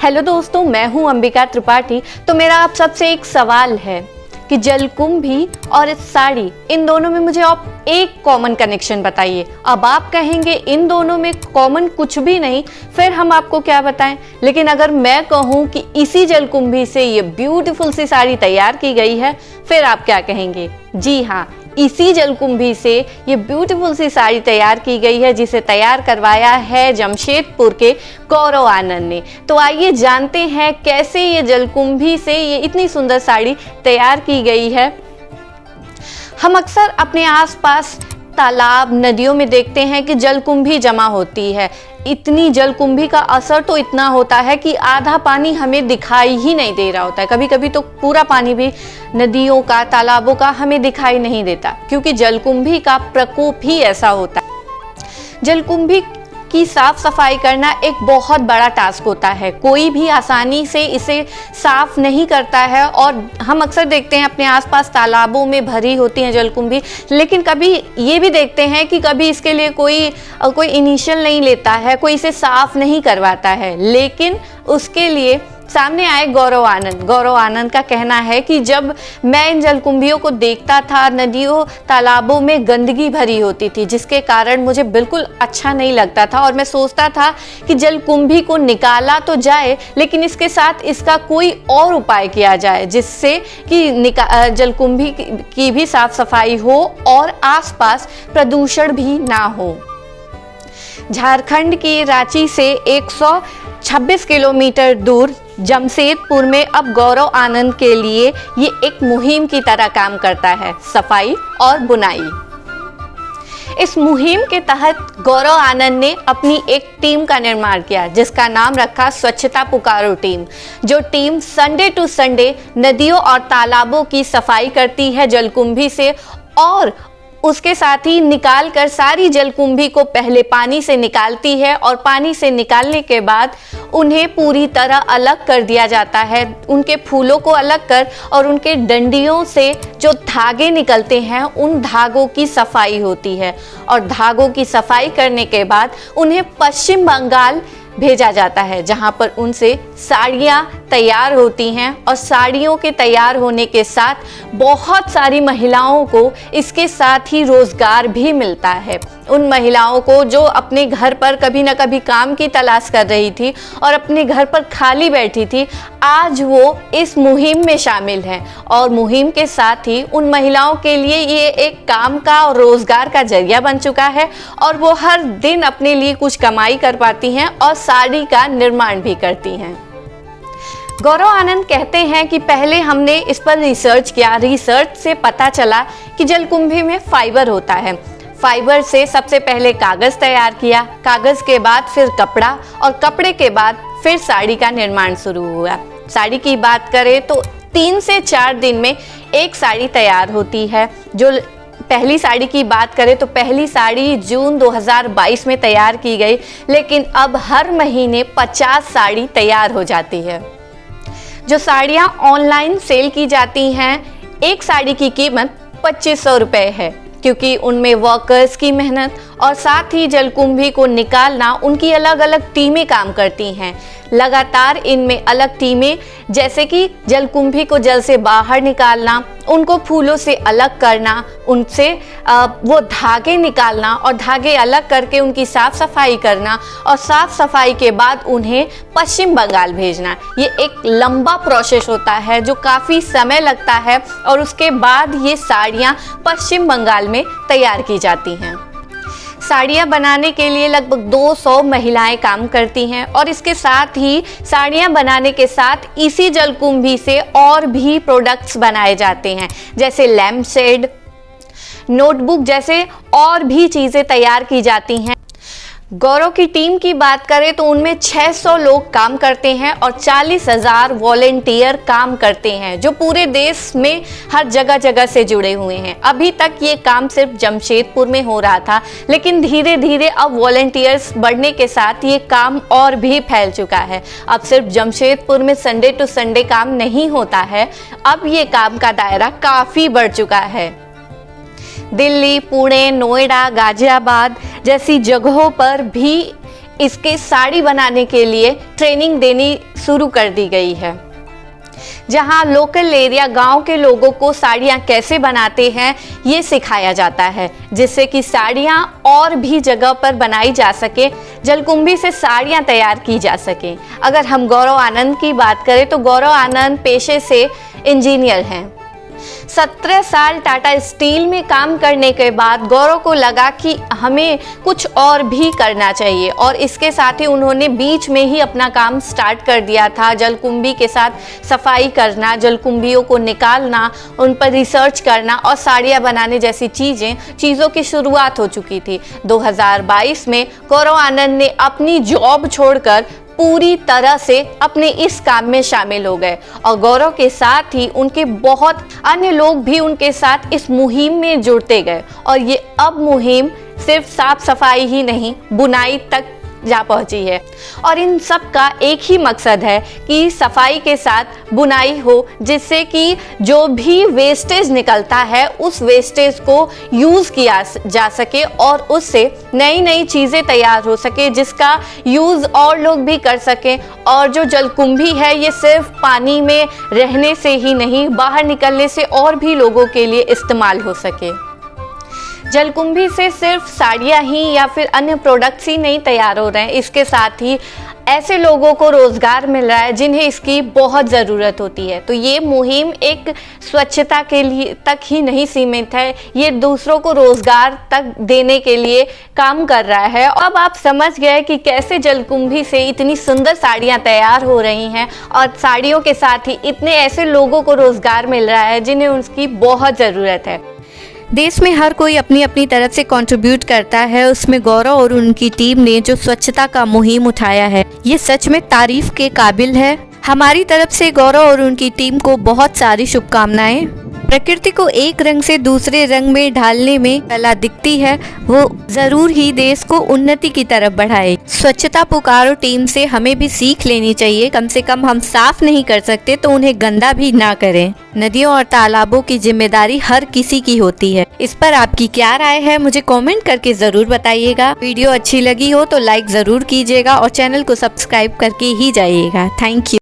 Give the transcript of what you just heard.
Hello दोस्तों, मैं हूं अंबिका त्रिपाठी। तो मेरा आप सबसे एक सवाल है कि जलकुंभी और इस साड़ी, इन दोनों में मुझे आप एक कॉमन कनेक्शन बताइए। अब आप कहेंगे इन दोनों में कॉमन कुछ भी नहीं, फिर हम आपको क्या बताएं। लेकिन अगर मैं कहूं कि इसी जलकुंभी से ये ब्यूटीफुल सी साड़ी तैयार की गई है, फिर आप क्या कहेंगे? जी हाँ, इसी जलकुंभी से ये ब्यूटीफुल सी साड़ी तैयार की गई है, जिसे तैयार करवाया है जमशेदपुर के गौरव आनंद ने। तो आइए जानते हैं कैसे ये जलकुंभी से ये इतनी सुंदर साड़ी तैयार की गई है। हम अक्सर अपने आसपास तालाब, नदियों में देखते हैं कि जलकुंभी जमा होती है। इतनी जलकुंभी का असर तो इतना होता है कि आधा पानी हमें दिखाई ही नहीं दे रहा होता है। कभी कभी तो पूरा पानी भी नदियों का, तालाबों का हमें दिखाई नहीं देता, क्योंकि जलकुंभी का प्रकोप ही ऐसा होता है। जलकुंभी की साफ सफाई करना एक बहुत बड़ा टास्क होता है। कोई भी आसानी से इसे साफ नहीं करता है, और हम अक्सर देखते हैं अपने आसपास तालाबों में भरी होती हैं जलकुंभी, लेकिन कभी ये भी देखते हैं कि कभी इसके लिए कोई इनिशियल नहीं लेता है, कोई इसे साफ नहीं करवाता है। लेकिन उसके लिए सामने आए गौरव आनंद का कहना है कि जब मैं इन जलकुंभियों को देखता था, नदियों तालाबों में गंदगी भरी होती थी, जिसके कारण मुझे बिल्कुल अच्छा नहीं लगता था, और मैं सोचता था कि जलकुंभी को निकाला तो जाए, लेकिन इसके साथ इसका कोई और उपाय किया जाए, जिससे कि जलकुंभी की भी साफ सफाई हो और आसपास प्रदूषण भी ना हो। झारखंड की रांची से 126 किलोमीटर दूर जमशेदपुर में अब गौरव आनंद के लिए ये एक मुहिम की तरह काम करता है, सफाई और बुनाई। इस मुहिम के तहत गौरव आनंद ने अपनी एक टीम का निर्माण किया, जिसका नाम रखा स्वच्छता पुकारो टीम। जो टीम संडे टू संडे नदियों और तालाबों की सफाई करती है जलकुंभी से, और उसके साथ ही निकाल कर सारी जलकुंभी को पहले पानी से निकालती है, और पानी से निकालने के बाद उन्हें पूरी तरह अलग कर दिया जाता है। उनके फूलों को अलग कर और उनके डंडियों से जो धागे निकलते हैं, उन धागों की सफाई होती है, और धागों की सफाई करने के बाद उन्हें पश्चिम बंगाल भेजा जाता है, जहां पर उनसे साड़ियां तैयार होती हैं। और साड़ियों के तैयार होने के साथ बहुत सारी महिलाओं को इसके साथ ही रोजगार भी मिलता है। उन महिलाओं को जो अपने घर पर कभी ना कभी काम की तलाश कर रही थी और अपने घर पर खाली बैठी थी, आज वो इस मुहिम में शामिल हैं, और मुहिम के साथ ही उन महिलाओं के लिए ये एक काम का और रोजगार का जरिया बन चुका है, और वो हर दिन अपने लिए कुछ कमाई कर पाती हैं और साड़ी का निर्माण भी करती हैं। गौरव आनंद कहते हैं कि पहले हमने इस पर रिसर्च किया। रिसर्च से पता चला कि जलकुंभी में फाइबर होता है। फाइबर से सबसे पहले कागज तैयार किया, कागज के बाद फिर कपड़ा, और कपड़े के बाद फिर साड़ी का निर्माण शुरू हुआ। साड़ी की बात करें तो 3 से 4 दिन में एक साड़ी तैयार होती है। जो पहली साड़ी की बात करें तो पहली साड़ी जून 2022 में तैयार की गई, लेकिन अब हर महीने 50 साड़ी तैयार हो जाती है। जो साड़ियाँ ऑनलाइन सेल की जाती हैं, एक साड़ी की कीमत 2500 रुपये है, क्योंकि उनमें वर्कर्स की मेहनत और साथ ही जलकुंभी को निकालना, उनकी अलग अलग टीमें काम करती हैं। लगातार इनमें अलग टीमें, जैसे कि जलकुंभी को जल से बाहर निकालना, उनको फूलों से अलग करना, उनसे वो धागे निकालना और धागे अलग करके उनकी साफ सफाई करना, और साफ सफाई के बाद उन्हें पश्चिम बंगाल भेजना। ये एक लंबा प्रोसेस होता है, जो काफ़ी समय लगता है, और उसके बाद ये साड़ियाँ पश्चिम बंगाल में तैयार की जाती हैं। साड़ियाँ बनाने के लिए लगभग 200 महिलाएं काम करती हैं, और इसके साथ ही साड़ियाँ बनाने के साथ इसी जलकुंभी से और भी प्रोडक्ट्स बनाए जाते हैं, जैसे लैम्प शेड, नोटबुक जैसे और भी चीज़ें तैयार की जाती हैं। गौरव की टीम की बात करें तो उनमें 600 लोग काम करते हैं और 40,000 वॉलेंटियर काम करते हैं, जो पूरे देश में हर जगह जगह से जुड़े हुए हैं। अभी तक ये काम सिर्फ जमशेदपुर में हो रहा था, लेकिन धीरे धीरे अब वॉलेंटियर्स बढ़ने के साथ ये काम और भी फैल चुका है। अब सिर्फ जमशेदपुर में संडे टू संडे काम नहीं होता है, अब ये काम का दायरा काफ़ी बढ़ चुका है। दिल्ली, पुणे, नोएडा, गाजियाबाद जैसी जगहों पर भी इसके साड़ी बनाने के लिए ट्रेनिंग देनी शुरू कर दी गई है, जहां लोकल एरिया गांव के लोगों को साड़ियां कैसे बनाते हैं ये सिखाया जाता है, जिससे कि साड़ियां और भी जगह पर बनाई जा सके, जलकुंभी से साड़ियां तैयार की जा सके। अगर हम गौरव आनंद की बात करें तो गौरव आनंद पेशे से इंजीनियर हैं। 17 साल टाटा स्टील में काम करने के बाद गौरव को लगा कि हमें कुछ और भी करना चाहिए, और इसके साथ ही उन्होंने बीच में ही अपना काम स्टार्ट कर दिया था। जलकुंभी के साथ सफाई करना, जलकुंभियों को निकालना, उन पर रिसर्च करना और साड़ियाँ बनाने जैसी चीज़ों की शुरुआत हो चुकी थी। 2022 में गौरव आनंद ने अपनी जॉब छोड़कर पूरी तरह से अपने इस काम में शामिल हो गए, और गौरव के साथ ही उनके बहुत अन्य लोग भी उनके साथ इस मुहिम में जुड़ते गए, और ये अब मुहिम सिर्फ साफ सफाई ही नहीं, बुनाई तक जा पहुंची है। और इन सब का एक ही मकसद है कि सफाई के साथ बुनाई हो, जिससे कि जो भी वेस्टेज निकलता है उस वेस्टेज को यूज़ किया जा सके और उससे नई नई चीज़ें तैयार हो सके, जिसका यूज़ और लोग भी कर सकें। और जो जलकुंभी है ये सिर्फ पानी में रहने से ही नहीं, बाहर निकलने से और भी लोगों के लिए इस्तेमाल हो सके। जलकुंभी से सिर्फ साड़ियाँ ही या फिर अन्य प्रोडक्ट्स ही नहीं तैयार हो रहे हैं, इसके साथ ही ऐसे लोगों को रोज़गार मिल रहा है जिन्हें इसकी बहुत ज़रूरत होती है। तो ये मुहिम एक स्वच्छता के लिए तक ही नहीं सीमित है, ये दूसरों को रोज़गार तक देने के लिए काम कर रहा है। अब आप समझ गए कि कैसे जलकुंभी से इतनी सुंदर साड़ियाँ तैयार हो रही हैं, और साड़ियों के साथ ही इतने ऐसे लोगों को रोज़गार मिल रहा है जिन्हें उसकी बहुत ज़रूरत है। देश में हर कोई अपनी अपनी तरफ से कंट्रीब्यूट करता है, उसमें गौरव और उनकी टीम ने जो स्वच्छता का मुहिम उठाया है ये सच में तारीफ के काबिल है। हमारी तरफ से गौरव और उनकी टीम को बहुत सारी शुभकामनाएं। प्रकृति को एक रंग से दूसरे रंग में ढालने में कला दिखती है, वो जरूर ही देश को उन्नति की तरफ बढ़ाए। स्वच्छता पुकारो टीम से हमें भी सीख लेनी चाहिए, कम से कम हम साफ नहीं कर सकते तो उन्हें गंदा भी ना करें। नदियों और तालाबों की जिम्मेदारी हर किसी की होती है। इस पर आपकी क्या राय है मुझे कमेंट करके जरूर बताइएगा। वीडियो अच्छी लगी हो तो लाइक जरूर कीजिएगा और चैनल को सब्सक्राइब करके ही जाइएगा। Thank you.